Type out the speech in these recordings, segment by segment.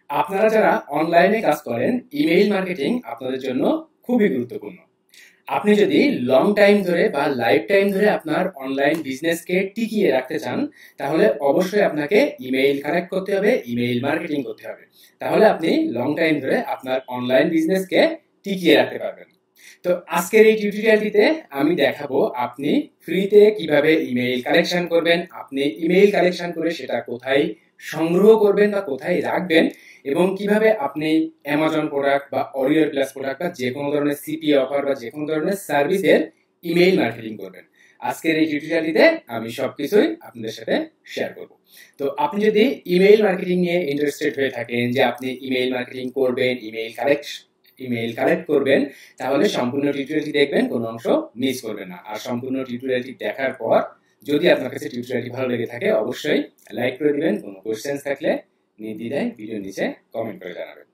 আপনারা যারা অনলাইনে কাজ করেন, ইমেইল মার্কেটিং আপনাদের জন্য খুবই গুরুত্বপূর্ণ। আপনি যদি লং টাইম ধরে বা লাইফ টাইম ধরে আপনার অনলাইন বিজনেসকে টিকিয়ে রাখতে চান, তাহলে অবশ্যই আপনাকে ইমেইল কানেক্ট করতে হবে, ইমেইল মার্কেটিং করতে হবে। তাহলে আপনি লং টাইম ধরে আপনার অনলাইন বিজনেসকে টিকিয়ে রাখতে পারবেন। তো আজকের এই টিউটোরিয়ালটিতে আমি দেখাবো আপনি ফ্রিতে কিভাবে ইমেইল কালেকশন করবেন, আপনি ইমেইল কালেকশন করে সেটা কোথায় সংগ্রহ করবেন বা কোথায় রাখবেন, এবং কিভাবে আপনি অ্যামাজন প্রোডাক্ট বা অরিওর প্লাস প্রোডাক্ট বা যে কোনো ধরনের সিপি অফার বা যে কোনো ধরনের সার্ভিসের ইমেইল মার্কেটিং করবেন। আজকের এই টিউটোরিয়ালটিতে আমি সবকিছুই আপনাদের সাথে শেয়ার করব। তো আপনি যদি ইমেইল মার্কেটিং নিয়ে ইন্টারেস্টেড হয়ে থাকেন, যে আপনি ইমেইল মার্কেটিং করবেন, ইমেইল কালেক্ট করবেন, তাহলে সম্পূর্ণ টিউটোরিয়ালটি দেখবেন, কোনো অংশ মিস করবেন না। আর সম্পূর্ণ টিউটোরিয়ালটি দেখার পর যদি আপনার কাছে টিউটোরিয়ালটি ভালো লেগে থাকে, অবশ্যই লাইক করে দিবেন। কোনো কোয়েশ্চেন্স থাকলে নির্দ্বিধায় ভিডিও নিচে কমেন্ট করে জানাবেন।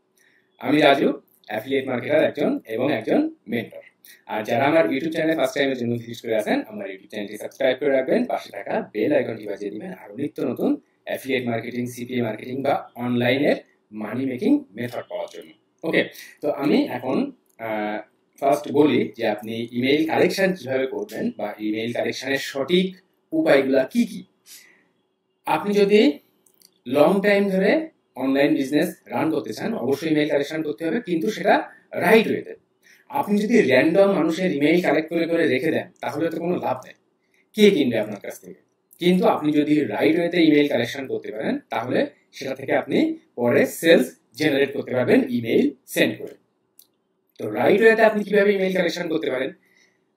আমি রাজু, অ্যাফিলিয়েট মার্কেটার একজন মেন্টর। আর যারা আমার ইউটিউব চ্যানেলে ফার্স্ট টাইমের জন্য ভিজিট করে আছেন, আমার ইউটিউব চ্যানেলটি সাবস্ক্রাইব করে রাখবেন, পাশে থাকা বেল আইকনটি বাজিয়ে দিবেন আরো নিত্য নতুন অ্যাফিলিয়েট মার্কেটিং, সিপিএ মার্কেটিং বা অনলাইনের মানি মেকিং মেথড পাওয়ার জন্য। ওকে, তো আমি এখন ফার্স্ট বলি যে আপনি ইমেইল কালেকশন কিভাবে করবেন বা ইমেইল কালেকশনের সঠিক উপায়গুলা কি কি। আপনি যদি লং টাইম ধরে অনলাইন বিজনেস রান করতে চান, অবশ্যই ইমেইল কালেকশন করতে হবে, কিন্তু সেটা রাইট ওয়েতে। আপনি যদি র্যান্ডম মানুষের ইমেইল কালেক্ট করে করে রেখে দেন, তাহলে তো কোনো লাভ নেই, কে কিনবে আপনার কাছ থেকে। কিন্তু আপনি যদি রাইট ওয়েতে ইমেইল কালেকশন করতে পারেন, তাহলে সেটা থেকে আপনি পরে সেলস জেনারেট করতে পারবেন ইমেইল সেন্ড করে। তো রাইট ওয়েতে আপনি কিভাবে ইমেইল কালেকশন করতে পারেন?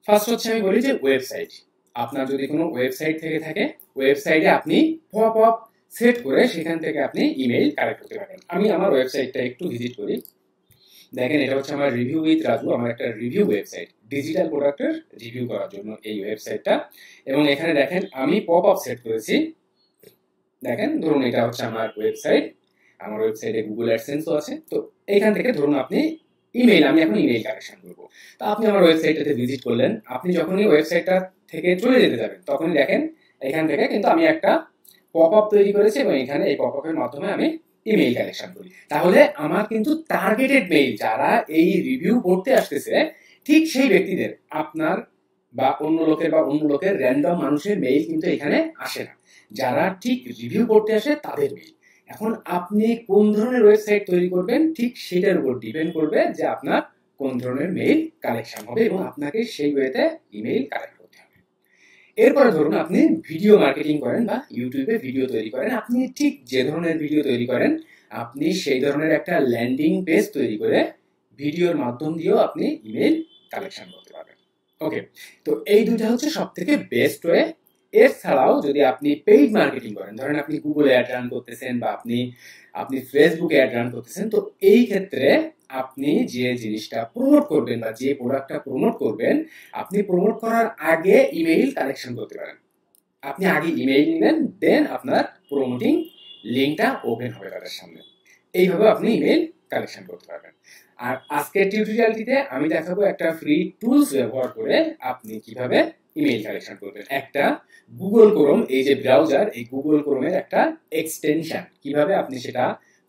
ফার্স্ট হচ্ছে আমি বলি যে ওয়েবসাইট। আপনার যদি কোনো ওয়েবসাইট থেকে থাকে, ওয়েবসাইটে আপনি পপ আপ সেট করে সেখান থেকে আপনি ইমেইল কালেক্ট করতে পারেন। আমি আমার ওয়েবসাইটটা একটু ভিজিট করি। দেখেন, এটা হচ্ছে আমার রিভিউ উইথ রাজু, আমার একটা রিভিউ ওয়েবসাইট, ডিজিটাল প্রোডাক্টের রিভিউ করার জন্য এই ওয়েবসাইটটা। এবং এখানে দেখেন আমি পপ আপ সেট করেছি। দেখেন, ধরুন এটা হচ্ছে আমার ওয়েবসাইট, আমার ওয়েবসাইটে গুগল অ্যাডসেন্সও আছে। তো এইখান থেকে ধরুন আপনি আমি এখন ইমেইল কালেকশন করবো। তো আপনি আমার ওয়েবসাইটটাতে ভিজিট করলেন, আপনি যখনই ওয়েবসাইটটা থেকে চলে যেতে যাবেন, তখনই দেখেন এখান থেকে কিন্তু আমি একটা পপ আপ তৈরি করেছি, এবং এখানে এই পপ আপের মাধ্যমে আমি ইমেইল কালেকশন করি। তাহলে আমার কিন্তু টার্গেটেড মেইল, যারা এই রিভিউ পড়তে আসতেছে, ঠিক সেই ব্যক্তিদের, আপনার বা অন্য লোকের র্যান্ডম মানুষের মেইল কিন্তু এখানে আসে না। যারা ঠিক রিভিউ পড়তে আসে তাদের মেইল। এখন আপনি কোন ধরনের ওয়েবসাইট তৈরি করবেন, ঠিক সেটার উপর ডিপেন্ড করবে যে আপনার কোন ধরনের মেইল কালেকশন হবে, এবং আপনাকে সেই ওয়েতে ইমেইল কালেক্ট করতে হবে। এরপরে ধরুন আপনি ভিডিও মার্কেটিং করেন বা ইউটিউবে ভিডিও তৈরি করেন। আপনি ঠিক যে ধরনের ভিডিও তৈরি করেন, আপনি সেই ধরনের একটা ল্যান্ডিং পেজ তৈরি করে ভিডিওর মাধ্যম দিয়েও আপনি ইমেইল কালেকশন করতে পারবেন। ওকে, তো এই দুটা হচ্ছে সব থেকে বেস্ট ওয়ে। এছাড়াও যদি আপনি পেইড মার্কেটিং করেন, ধরেন আপনি গুগলে অ্যাড রান করতেছেন বা আপনি ফেসবুকে অ্যাড রান করতেছেন, তো এই ক্ষেত্রে আপনি যে জিনিসটা প্রমোট করবেন বা যে প্রোডাক্টটা প্রমোট করবেন, আপনি প্রমোট করার আগে ইমেইল কালেকশন করতে পারেন। আপনি আগে ইমেইল নেবেন, দেন আপনার প্রমোটিং লিঙ্কটা ওপেন হবে তাদের সামনে। এইভাবে আপনি ইমেইল কালেকশন করতে পারবেন। আর আজকের টিউটোরিয়ালটিতে আমি দেখাবো একটা ফ্রি টুলস ব্যবহার করে আপনি কিভাবে ইমেইল কালেকশন করবেন। একটা গুগল ক্রোম, এই যে ব্রাউজার, এই গুগল ক্রোমের একটা এক্সটেনশন, কিভাবে আপনি সেটা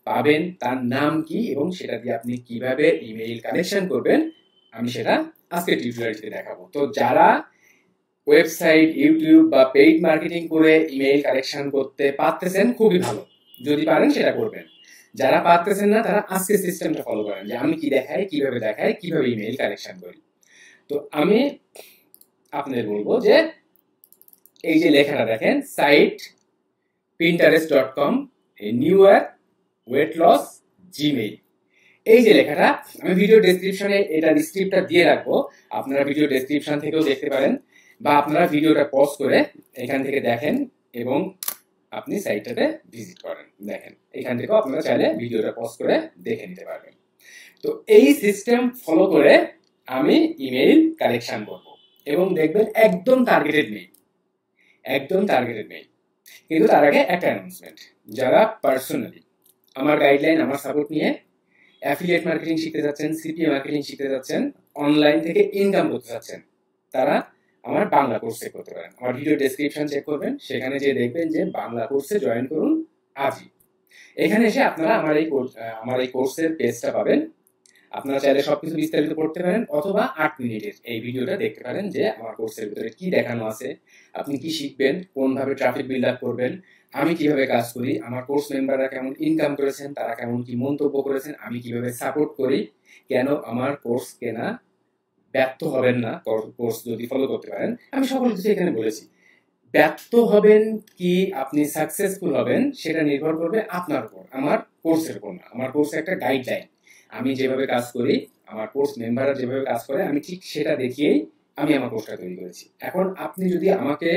পাবেন, তার নাম কি, এবং সেটা দিয়ে আপনি কিভাবে ইমেইল কালেকশন করবেন, আমি সেটা আজকের টিউটোরিয়ালটিতে দেখাবো। তো যারা ওয়েবসাইট, ইউটিউব বা পেইড মার্কেটিং করে ইমেইল কালেকশন করতে পারতেছেন, খুবই ভালো, যদি পারেন সেটা করবেন। যারা পারতেছেন না, তারা আজকে সিস্টেমটা ফলো করেন, যে আমি কি দেখাই, কিভাবে ইমেইল কালেকশন করি। তো আমি আপনাদের বলবো যে এই যে লেখাটা দেখেন, site pinterest.com, new year, weight loss, Gmail, এই যে লেখাটা, আমি ভিডিও ডেসক্রিপশনে এটা স্ক্রিপ্টটা দিয়ে রাখবো, আপনারা ভিডিও ডেসক্রিপশন থেকেও দেখতে পারেন, বা আপনারা ভিডিওটা পজ করে এখান থেকে দেখেন এবং আপনি সাইটটাতে ভিজিট করেন। দেখেন, এখান থেকেও আপনারা চাইলে ভিডিওটা পজ করে দেখে নিতে পারবেন। তো এই সিস্টেম ফলো করে আমি ইমেইল কালেকশন করব, এবং দেখবেন একদম টার্গেটেড মেইল। কিন্তু তার আগে একটা অ্যানাউন্সমেন্ট, যারা পার্সোনালি আমার গাইডলাইন, আমার সাপোর্ট নিয়ে অ্যাফিলিয়েট মার্কেটিং শিখতে যাচ্ছেন, সিপিএ মার্কেটিং শিখতে যাচ্ছেন, অনলাইন থেকে ইনকাম করতে যাচ্ছেন, তারা আমার বাংলা কোর্স চেক করতে পারেন। আমার ভিডিও ডেসক্রিপশন চেক করবেন, সেখানে যে দেখবেন যে বাংলা কোর্সে জয়েন করুন আজই। এখানে এসে আপনারা আমার এই কোর্সের পেজটা পাবেন। আপনারা চাইলে সবকিছু বিস্তারিত পড়তে পারেন, অথবা 8 মিনিটের এই ভিডিওটা দেখতে পারেন যে আমার কোর্সের ভিতরে কি দেখানো আছে, আপনি কি শিখবেন, কোনভাবে ট্রাফিক বিল্ড আপ করবেন, আমি কিভাবে কাজ করি, আমার কোর্স মেম্বাররা কেমন ইনকাম করেছেন, তারা কেমন কি মন্তব্য করেছেন, আমি কিভাবে সাপোর্ট করি, কেন আমার কোর্স কেনা ব্যর্থ হবেন না কোর্স যদি ফলো করতে পারেন। আমি সকল কিছু এখানে বলেছি। ব্যর্থ হবেন কি আপনি সাকসেসফুল হবেন সেটা নির্ভর করবে আপনার উপর, আমার কোর্সের উপর না। আমার কোর্সে একটা গাইডলাইন, আমি যেভাবে কাজ করি, আমার কোর্স মেম্বাররা যেভাবে কাজ করে, আমি ঠিক সেটা দেখিয়েই আমি আমার কোর্সটা তৈরি করেছি। এখন আপনি যদি আমাকে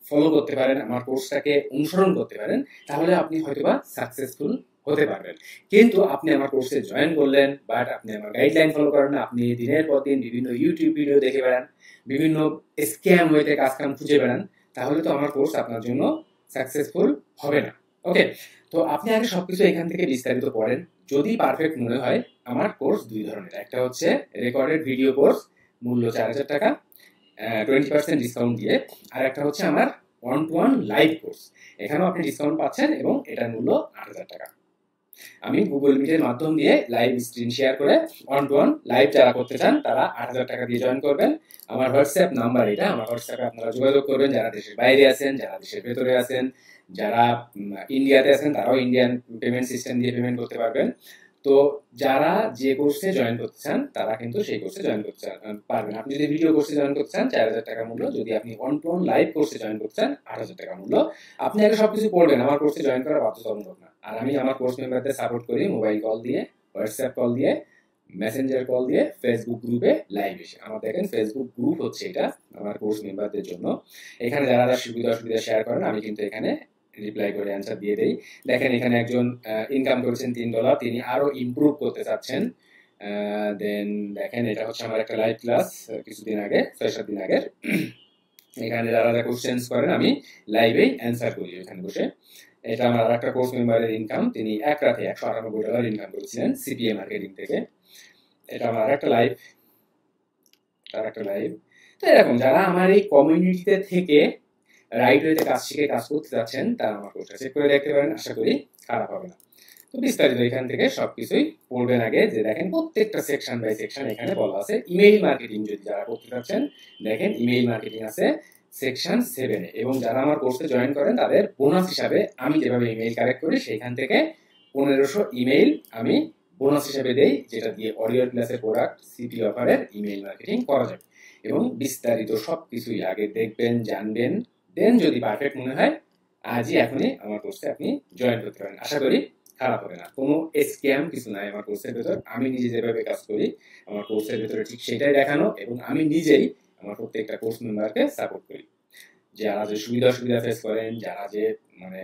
ফলো করতে পারেন, আমার কোর্সটাকে অনুসরণ করতে পারেন, তাহলে আপনি হয়তোবা সাকসেসফুল হতে পারবেন। কিন্তু আপনি আমার কোর্সে জয়েন করলেন, বাট আপনি আমার গাইডলাইন ফলো করেন না, আপনি দিনের পর দিন বিভিন্ন ইউটিউব ভিডিও দেখে বেড়ান, বিভিন্ন স্ক্যাম ওয়েতে কাজ কাম খুঁজে বেড়ান, তাহলে তো আমার কোর্স আপনার জন্য সাকসেসফুল হবে না। ওকে, তো আপনি আগে সবকিছু এখান থেকে বিস্তারিত পড়েন। যদি পারফেক্ট মনে হয়, আমার কোর্স দুই ধরনের, একটা হচ্ছে রেকর্ডেড ভিডিও কোর্স, মূল্য 4000 টাকা 20% ডিসকাউন্ট দিয়ে, আর একটা হচ্ছে আমার 1-to-1 লাইভ কোর্স, এখানেও আপনি ডিসকাউন্ট পাচ্ছেন এবং এটার মূল্য 8000 টাকা। আমি গুগল মিটের মাধ্যম দিয়ে লাইভ স্ক্রিন শেয়ার করে 1-to-1 লাইভ যারা করতে চান তারা 8000 টাকা দিয়ে জয়েন করবেন। আমার হোয়াটসঅ্যাপ নাম্বার এটা, আমার হোয়াটসঅ্যাপে আপনারা যোগাযোগ করবেন, যারা দেশের বাইরে আছেন, যারা দেশের ভেতরে আছেন, যারা ইন্ডিয়াতে আছেন তারাও ইন্ডিয়ান পেমেন্ট সিস্টেম দিয়ে পেমেন্ট করতে পারবেন। তো যারা যে কোর্সে জয়েন করতে চান তারা কিন্তু সেই কোর্সে জয়েন করতে পারবেন। আপনি যদি ভিডিও কোর্সে জয়েন করতে চান 4000 টাকা মূল্য, যদি আপনি 1-to-1 লাইভ কোর্সে জয়েন করতে চান 8000 টাকা মূল্য। আপনি আগে সবকিছু পড়বেন, আমার কোর্সে জয়েন করা বাধ্যতামূলক না। আর আমি আমার কোর্স মেম্বারদের সাপোর্ট করি মোবাইল কল দিয়ে, হোয়াটসঅ্যাপ কল দিয়ে, মেসেঞ্জার কল দিয়ে, ফেসবুক গ্রুপে লাইভ এসে। আমার দেখেন ফেসবুক গ্রুপ হচ্ছে এটা আমার কোর্স মেম্বারদের জন্য। এখানে যারা যারা সুবিধা অসুবিধা শেয়ার করেন আমি কিন্তু এখানে রিপ্লাই করে অ্যান্সার দিয়ে দেই। দেখেন এখানে একজন ইনকাম করেছেন $3, তিনি আরো ইমপ্রুভ করতে চাচ্ছেন। দেন দেখেন এটা হচ্ছে আমার একটা লাইভ ক্লাস কিছুদিন আগে, 6-7 দিন আগের। এখানে যারা যারা কোশ্চেন্স করেন আমি লাইভেই অ্যান্সার করি এখানে বসে। এটা আমার আর একটা কোর্স মেম্বারের ইনকাম, তিনি এক রাতে $198 ইনকাম করেছিলেন সিপিএ মার্কেটিং থেকে। এটা আমার আর একটা লাইভ। তো এরকম যারা আমার এই কমিউনিটিতে থেকে রাইট ওয়েতে কাজ শিখে কাজ করতে যাচ্ছেন তারা আমার কোর্সটা চেক করে দেখতে পারেন, আশা করি খারাপ হবে না। তো বিস্তারিত এখান থেকে সবকিছুই পড়বেন আগে, যে দেখেন প্রত্যেকটা সেকশন বাই সেকশন এখানে বলা আছে। ইমেইল মার্কেটিং যদি যারা করতে যাচ্ছেন, দেখেন ইমেইল মার্কেটিং আছে সেকশন 7 এ, এবং যারা আমার কোর্সে জয়েন করেন তাদের বোনাস হিসাবে আমি যেভাবে ইমেইল কালেক্ট করি সেইখান থেকে 1500 ইমেইল আমি বোনাস হিসাবে দেই, যেটা দিয়ে অডিও ক্লাসের প্রোডাক্ট সিপি অফারের ইমেইল মার্কেটিং করা যাবে। এবং বিস্তারিত সবকিছুই আগে দেখবেন, জানবেন, দেন যদি পারফেক্ট মনে হয় আজই এখনই আমার কোর্সে আপনি জয়েন করতে পারেন। আশা করি খারাপ হবে না, কোনো স্ক্যাম কিছু নাই আমার কোর্সের ভেতর। আমি নিজে যেভাবে কাজ করি আমার কোর্সের ভেতরে ঠিক সেটাই দেখানো, এবং আমি নিজেই আমার প্রত্যেকটা কোর্স মেম্বারকে সাপোর্ট করি। যারা যে সুবিধা অসুবিধা ফেস করেন, যারা যে মানে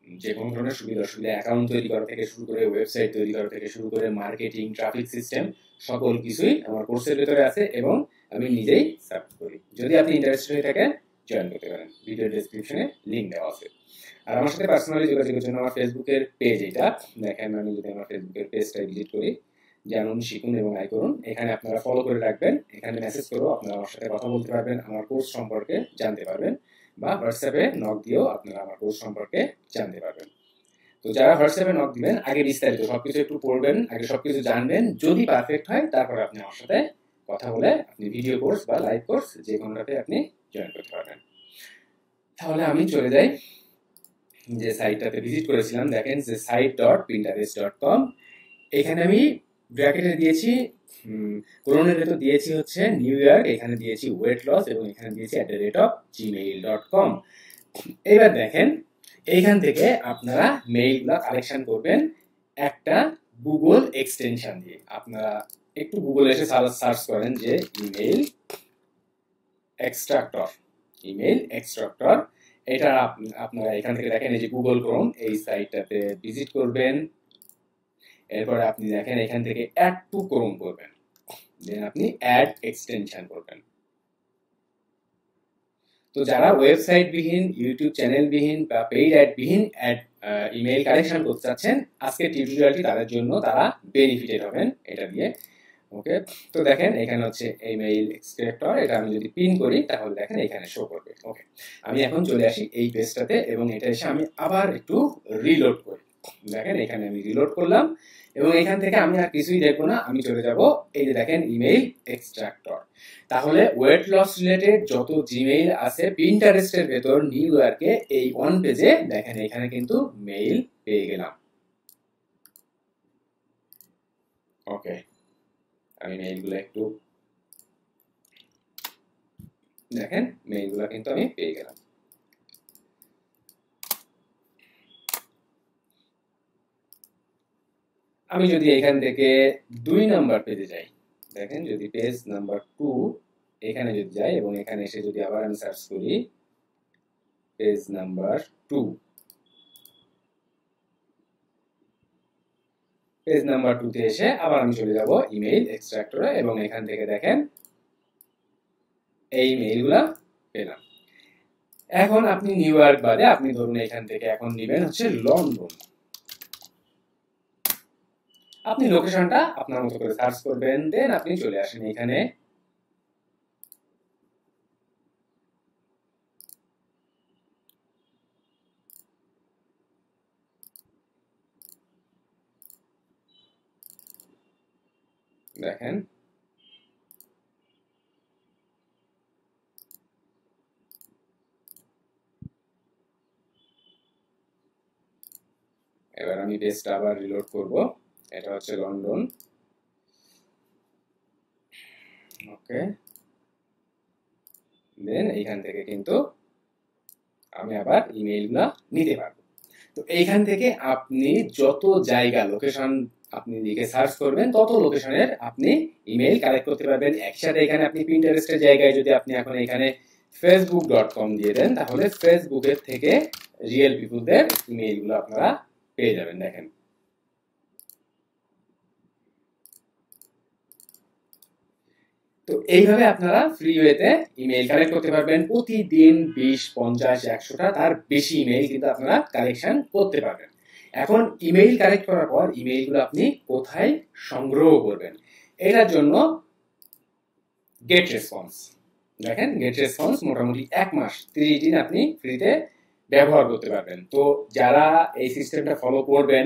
যে কোনো ধরনের সুবিধা অসুবিধা, অ্যাকাউন্ট তৈরি করা থেকে শুরু করে, ওয়েবসাইট তৈরি করা থেকে শুরু করে, মার্কেটিং, ট্রাফিক সিস্টেম, সকল কিছুই আমার কোর্সের ভেতরে আছে এবং আমি নিজেই সাপোর্ট করি। যদি আপনি ইন্টারেস্টেড হয়ে থাকেন জয়েন করতে পারেন, ভিডিও ডেসক্রিপশনে লিঙ্ক দেওয়া আছে। আর আমার সাথে পার্সোনালি যোগাযোগের জন্য আমার ফেসবুকের পেজ এটা দেখেন, আমি যদি আমার ফেসবুকের পেজটা ভিজিট করি, জানুন, শিখুন এবং আয় করুন, এখানে আপনারা ফলো করে রাখবেন। এখানে মেসেজ করেও আপনারা আমার সাথে কথা বলতে পারবেন, আমার কোর্স সম্পর্কে জানতে পারবেন, বা হোয়াটসঅ্যাপে নক দিয়েও আপনারা আমার কোর্স সম্পর্কে জানতে পারবেন। তো যারা হোয়াটসঅ্যাপে নক দিবেন আগে বিস্তারিত সবকিছু একটু পড়বেন, আগে সবকিছু জানবেন, যদি পারফেক্ট হয় তারপরে আপনি আমার সাথে কথা বলে আপনি ভিডিও কোর্স বা লাইভ কোর্স যে কোনোটাতে আপনি জয়েন করতে পারবেন। তাহলে আমি চলে যাই যে সাইটটাতে ভিজিট করেছিলাম, দেখেন যে site.pinterest.com। এখানে আমি ব্র্যাকেটে দিয়েছি কোরনের ভেতর দিয়েছি হচ্ছে নিউ ইয়ার, এখানে দিয়েছি ওয়েট লস, এবং এখানে দিয়েছি @gmail.com। এবার দেখেন এইখান থেকে আপনারা মেইলগুলো কালেকশন করবেন একটা গুগল এক্সটেনশন দিয়ে। আপনারা একটু গুগলে এসে সার্চ করেন যে ইমেইল এক্সট্রাক্টর। এটা আপনারা এখান থেকে দেখেন, এই যে গুগল ক্রোম, এই সাইটটাতে ভিজিট করবেন। এরপরে আপনি দেখেন এখান থেকে অ্যাড টু ক্রোম করবেন, দেন আপনি অ্যাড এক্সটেনশন করবেন। তো যারা ওয়েবসাইট বিহীন, ইউটিউব চ্যানেল বিহীন বা পেইড অ্যাড বিহীন ইমেইল কালেকশন করতে চাচ্ছেন, আজকের টিউটোরিয়ালটি তাদের জন্য, তারা বেনিফিটেড হবেন এটা দিয়ে। ওকে, তো দেখেন এখানে হচ্ছে ইমেইল এক্সট্রাক্টর, এটা আমি যদি পিন করি তাহলে দেখেন এখানে শো করবে। ওকে, আমি এখন চলে আসি এই পেজটাতে এবং এটা এসে আমি আবার একটু রিলোড করি। দেখেন এখানে আমি রিলোড করলাম এবং এখান থেকে আমি আর কিছুই দেখবো না, আমি চলে যাব এই যে দেখেন ইমেইল এক্সট্রাক্টর। তাহলে ওয়েট লস রিলেটেড যত জিমেইল আছে পিন্টারেস্টের ভেতর নিউ ইয়র্কে এই ওয়ান পেজে দেখেন এখানে কিন্তু মেইল পেয়ে গেলাম। ওকে, আমি মেইলগুলো একটু দেখেন, মেইলগুলো কিন্তু আমি পেয়ে গেলাম। আমি যদি এখান থেকে 2 নাম্বার পেজে যাই, দেখেন যদি পেজ নাম্বার 2 এখানে যদি যাই এবং এখানে এসে যদি আবার আমি সার্চ করি পেজ নাম্বার 2, পেজ নাম্বার 2 তে এসে আবার আমি চলে যাব ইমেইল এক্সট্রাক্টরে এবং এখান থেকে দেখেন এই মেইলগুলা পেলাম। এখন আপনি নিউ ইয়র্ক বাদে আপনি ধরুন এখান থেকে এখন নেবেন হচ্ছে লন্ডন, আপনি লোকেশনটা আপনার মতো করে সার্চ করবেন, দেন আপনি চলে আসেন এখানে। দেখেন এবার আমি পেজটা আবার রিলোড করব, এটা হচ্ছে লন্ডন। ওকে, দেন এইখান থেকে কিন্তু আমি আবার ইমেইলগুলো নিতে পারবো। তো এইখান থেকে আপনি যত জায়গা লোকেশন আপনি লিখে সার্চ করবেন তত লোকেশনের আপনি ইমেইল কালেক্ট করতে পারবেন একসাথে। এখানে আপনি পিন্টারেস্টের জায়গায় যদি আপনি এখন এখানে facebook.com দিয়ে দেন তাহলে ফেসবুকের থেকে রিয়েল পিপলদের ইমেইলগুলো আপনারা পেয়ে যাবেন। দেখেন তো এইভাবে আপনারা ফ্রি ওয়েতে ইমেইল কালেক্ট করতে পারবেন। প্রতিদিন 20, 50, 100টা তার বেশি ইমেইল কিন্তু আপনারা কালেকশন করতে পারবেন। এখন ইমেইল কালেক্ট করার পর ইমেইলগুলো আপনি কোথায় সংগ্রহ করবেন, এটার জন্য গেট রেসপন্স, দেখেন গেট রেসপন্স মোটামুটি 1 মাস 30 দিন আপনি ফ্রিতে ব্যবহার করতে পারবেন। তো যারা এই সিস্টেমটা ফলো করবেন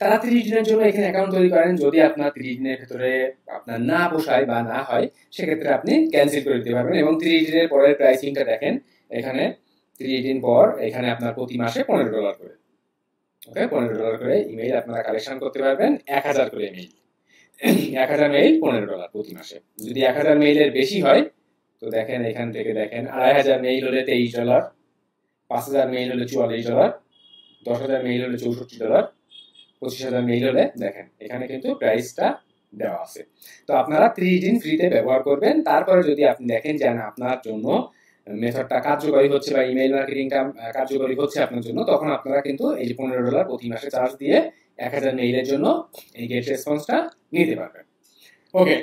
তারা 30 দিনের জন্য এখানে অ্যাকাউন্ট তৈরি করেন। যদি আপনার 30 দিনের ভেতরে আপনার না পোষায় বা না হয় সেক্ষেত্রে আপনি ক্যান্সেল করে দিতে পারবেন এবং 30 দিনের পরের প্রাইসিংটা দেখেন এখানে 30 দিন পর এখানে আপনার প্রতি মাসে $15 করে, ওকে $15 করে ইমেইল আপনারা কালেকশন করতে পারবেন। 1000 করে ইমেইল, 1000 মেইল $15 প্রতি মাসে। যদি 1000 মেইলের বেশি হয় তো দেখেন এখান থেকে দেখেন 2500 মেইল হলে $23, 5000 মেইল হলে $44, 10,000 মেইল হলে $64, 25,000 মেইল হলে দেখেন এখানে কিন্তু প্রাইসটা দেওয়া আছে। তো আপনারা 30 দিন ফ্রিতে ব্যবহার করবেন। তারপরে যদি আপনি দেখেন যে না আপনার জন্য মেথডটা কার্যকরী হচ্ছে বা ইমেইল মার্কেটিংটা কার্যকরী হচ্ছে আপনার জন্য, তখন আপনারা কিন্তু এই যে $15 প্রতি মাসে চার্জ দিয়ে 1000 মেইলের জন্য এই গেট রেসপন্সটা নিতে পারবেন। ওকে,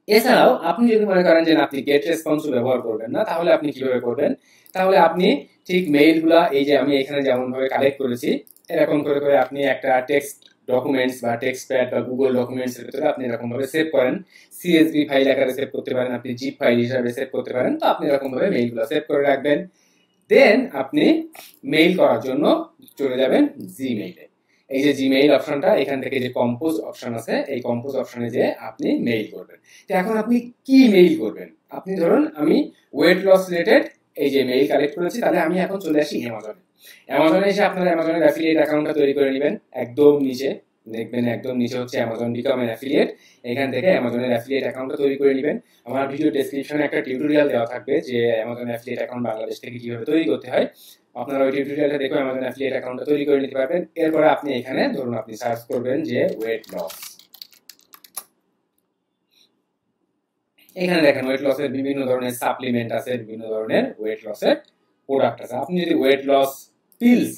এছাড়াও আপনি যদি মনে করেন যে আপনি গেট রেসপন্স ব্যবহার করবেন না তাহলে আপনি কিভাবে করবেন, তাহলে আপনি ঠিক মেইলগুলা এই যে আমি এখানে যেমন ভাবে কালেক্ট করেছি এরকম করে করে আপনি একটা টেক্সট ডকুমেন্টস বা টেক্সট প্যাড বা গুগল ডকুমেন্টস এর ভিতরে আপনি এরকম ভাবে সেভ করেন, সিএসভি ফাইল আকারে সেভ করতে পারেন, আপনি জিপ ফাইল হিসাবে সেভ করতে পারেন। তো আপনি এরকম ভাবে মেইলগুলো সেভ করে রাখবেন। দেন আপনি মেইল করার জন্য চলে যাবেন জিমেইলে। এই যে জিমেইল অপশনটা এখান থেকে যে কম্পোজ অপশন আছে এই কম্পোজ অপশনে যে আপনি মেইল করবেন। তো এখন আপনি কি মেইল করবেন, আপনি ধরুন আমি ওয়েট লস রিলেটেড এই যে মেইল কালেক্ট করেছি, তাহলে আমি এখন চলে আসি অ্যামাজনে। অ্যামাজনে এসে আপনারা অ্যামাজনের অ্যাফিলিয়েট অ্যাকাউন্টটা তৈরি করে নেবেন। একদম নিচে দেখবেন, একদম নিচে হচ্ছে অ্যামাজন বিকাম এন অ্যাফিলিয়েট, এখান থেকে অ্যামাজনের অ্যাফিলিয়েট অ্যাকাউন্টটা তৈরি করে নেবেন। আমার ভিডিও ডেসক্রিপশনে একটা টিউটোরিয়াল দেওয়া থাকবে যে অ্যামাজন অ্যাফিলিয়েট অ্যাকাউন্ট বাংলাদেশ থেকে কিভাবে তৈরি করতে হয়, আপনারা ওই টিউটোরিয়ালটা দেখে অ্যামাজন অ্যাফিলিয়েট অ্যাকাউন্টটা তৈরি করে নিতে পারবেন। এরপরে আপনি এখানে ধরুন আপনি সার্চ করবেন যে ওয়েট লস, এখানে দেখেন ওয়েট লসের বিভিন্ন ধরনের সাপ্লিমেন্ট আছে, বিভিন্ন ধরনের ওয়েট লসের প্রোডাক্ট আছে। আপনি যদি ওয়েট লস পিলস,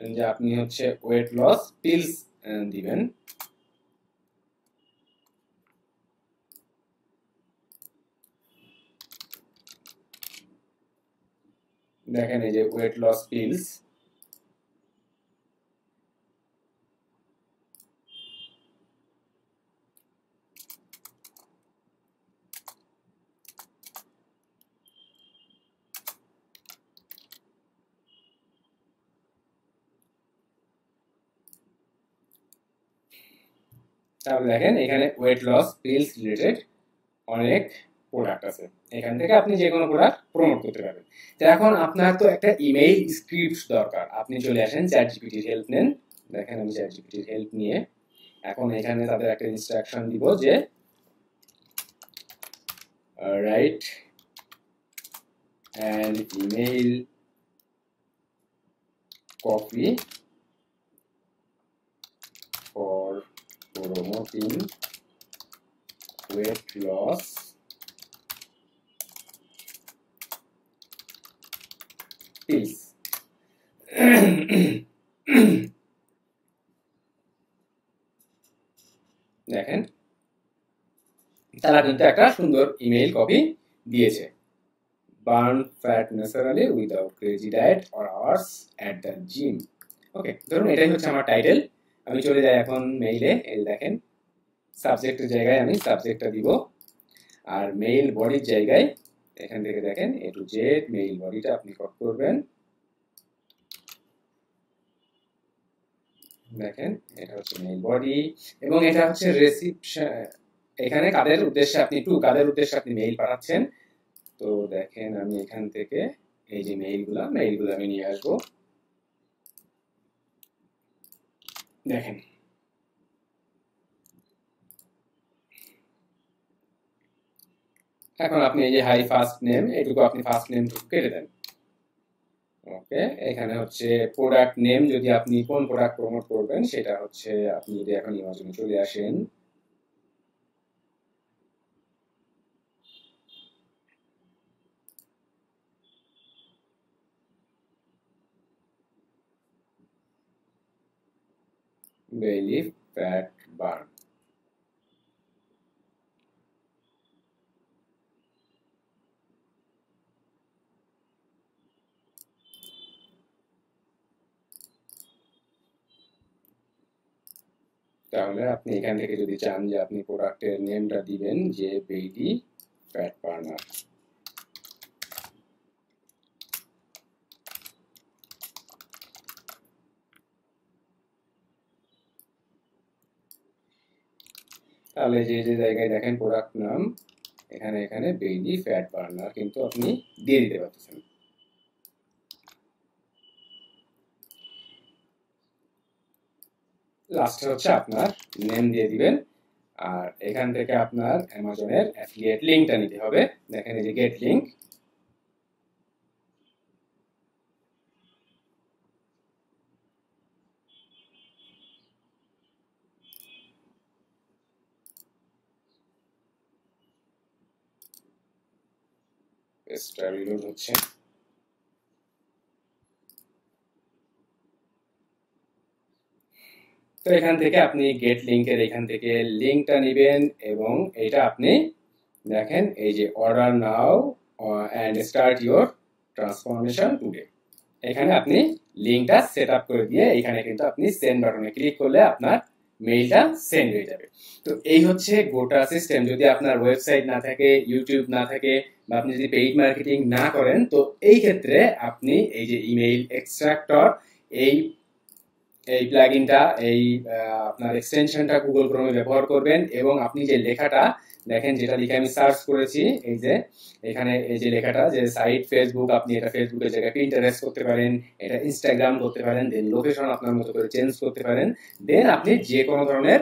যে আপনি হচ্ছে ওয়েট লস পিলস দিবেন, দেখেন এই যে ওয়েট লস পিলস, তাহলে দেখেন এখানে ওয়েট লস পিলস রিলেটেড অনেক প্রোডাক্ট আছে, এখান থেকে আপনি যে কোনো প্রোডাক্ট প্রমোট করতে পারবেন। তো এখন আপনার তো একটা ইমেইল স্ক্রিপ্ট দরকার, আপনি চলে আসেন চ্যাটজিপিটির হেল্প নেন। দেখেন আমি চ্যাটজিপিটির হেল্প নিয়ে এখন এখানে তাদের একটা ইনস্ট্রাকশন দিব যে write an email copy for promoting weight loss pills। দেখেন তারা কিন্তু একটা সুন্দর ইমেইল কপি দিয়েছে, burn fat naturally without crazy diet or hours at the gym. Okay, ধরুন এটাই হচ্ছে আমার টাইটেল। আমি চলে যাই এখন মেইলে, এই দেখেন সাবজেক্টের জায়গায় আমি সাবজেক্টটা দিব, আর মেইল বডির জায়গায় এখান থেকে দেখেন এ টু জেড মেইল বডিটা আপনি কপি করবেন। দেখেন এটা হচ্ছে মেইল বডি এবং এটা হচ্ছে রেসিপশন, এখানে কাদের উদ্দেশ্যে আপনি মেইল পাঠাচ্ছেন। তো দেখেন আমি এখান থেকে এই যে মেইলগুলো আমি নিয়ে আসবো। দেখেন এখন আপনি এই যে হাই ফার্স্ট নেম, এইটুকু আপনি ফার্স্ট নেম কেটে দেন। ওকে, এখানে হচ্ছে প্রোডাক্ট নেম, যদি আপনি কোন প্রোডাক্ট প্রমোট করবেন সেটা হচ্ছে, আপনি যদি এখন ইমাজনে চলে আসেন, বেলি ফ্যাট বার্ন। তাহলে আপনি এখান থেকে যদি চান যে আপনি প্রোডাক্টের নেমটা দিবেন যে বেলি ফ্যাট বার্নার, তাহলে যে যে জায়গায় দেখেন প্রোডাক্ট নাম এখানে বেলি ফ্যাট বার্নার কিন্তু আপনি দিয়ে দিতে পারতেছেন। লাস্টে হচ্ছে আপনার নেম দিয়ে দিবেন, আর এখান থেকে আপনার অ্যামাজনের অ্যাফিলিয়েট লিঙ্কটা নিতে হবে। দেখেন এই যে গেট লিঙ্ক, পেজটা রিলোড হচ্ছে। তো এখান থেকে আপনি গেট লিঙ্কের এখান থেকে লিঙ্কটা নেবেন এবং এটা আপনি দেখেন এই যে order now and start your transformation today, এখানে আপনি লিঙ্কটা সেট আপ করে দিয়ে এখানে কিন্তু আপনি সেন্ড বাটনে ক্লিক করলে আপনার মেইলটা সেন্ড হয়ে যাবে। তো এই হচ্ছে গোটা সিস্টেম। যদি আপনার ওয়েবসাইট না থাকে, ইউটিউব না থাকে, বা আপনি যদি পেইড মার্কেটিং না করেন, তো এই ক্ষেত্রে আপনি এই যে ইমেইল এক্সট্রাক্টর এই প্লাগইনটা আপনার এক্সটেনশনটা গুগল ক্রোমে ব্যবহার করবেন এবং আপনি যে লেখাটা দেখেন, যেটা লিখে আমি সার্চ করেছি, এই যে এখানে এই যে লেখাটা যে সাইট ফেসবুক, আপনি এটা ফেসবুকের জায়গায় পিন্টারেস্ট করতে পারেন, এটা ইনস্টাগ্রাম করতে পারেন, দেন লোকেশন আপনার মতো করে চেঞ্জ করতে পারেন, দেন আপনি যে কোনো ধরনের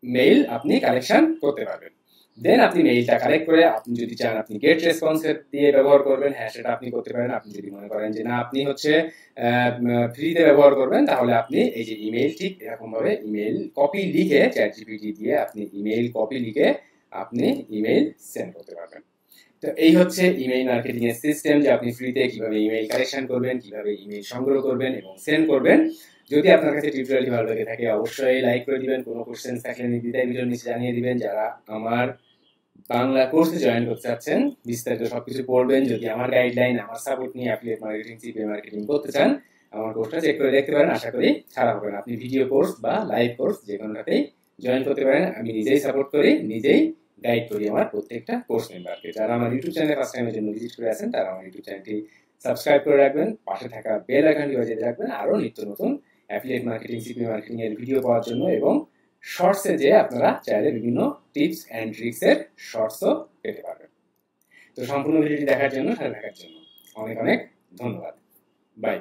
মেইল আপনি কালেকশন করতে পারবেন। দেন আপনি মেইলটা কালেক্ট করে আপনি যদি চান আপনি গেট রেসপন্সের দিয়ে ব্যবহার করবেন, হ্যাঁ সেটা আপনি করতে পারেন। আপনি যদি মনে করেন যে না আপনি হচ্ছে ফ্রিতে ব্যবহার করবেন, তাহলে আপনি এই যে ইমেইল ঠিক এরকম ভাবে ইমেইল কপি লিখে চ্যাটজিপিটি দিয়ে আপনি ইমেইল কপি লিখে আপনি ইমেইল সেন্ড করতে পারবেন। তো এই হচ্ছে ইমেইল মার্কেটিং এর সিস্টেম, যে আপনি ফ্রিতে কিভাবে ইমেইল কালেকশন করবেন, কিভাবে ইমেইল সংগ্রহ করবেন এবং সেন্ড করবেন। যদি আপনার কাছে টিউটোরিয়ালটি ভালো লেগে থাকে অবশ্যই লাইক করে দিবেন, কোনো কোশ্চেন থাকলে নির্দ্বিধায় ভিডিওর নিচে জানিয়ে দিবেন। যারা আমার বাংলা কোর্সে জয়েন করতে চাচ্ছেন, বিস্তারিত সবকিছু পড়বেন, যদি আমার গাইডলাইন, আমার সাপোর্ট নিয়ে অ্যাফিলিয়েট মার্কেটিং, সিপিএ মার্কেটিং করতে চান, আমার কোর্সটা চেক করে দেখতে পারেন। আশা করি খারাপ হবে না। আপনি ভিডিও কোর্স বা লাইভ কোর্স যে কোনোটাতেই জয়েন করতে পারেন। আমি নিজেই সাপোর্ট করি, নিজেই গাইড করি আমার প্রত্যেকটা কোর্স মেম্বারকে। যারা আমার ইউটিউব চ্যানেলে ফার্স্ট টাইমের জন্য ভিজিট করে আছেন, তারা আমার ইউটিউব চ্যানেলটি সাবস্ক্রাইব করে রাখবেন, পাশে থাকা বেল আইকনটি বাজিয়ে রাখবেন আরও নিত্য নতুন অ্যাফিলিয়েট মার্কেটিং, সিপিএ মার্কেটিং এর ভিডিও পাওয়ার জন্য এবং শর্টসে যে আপনারা চাইলে বিভিন্ন টিপস অ্যান্ড ট্রিক্সের শর্টসও পেতে পারবেন। তো সম্পূর্ণ ভিডিওটি দেখার জন্য, সাথে থাকার জন্য অনেক অনেক ধন্যবাদ। বাই।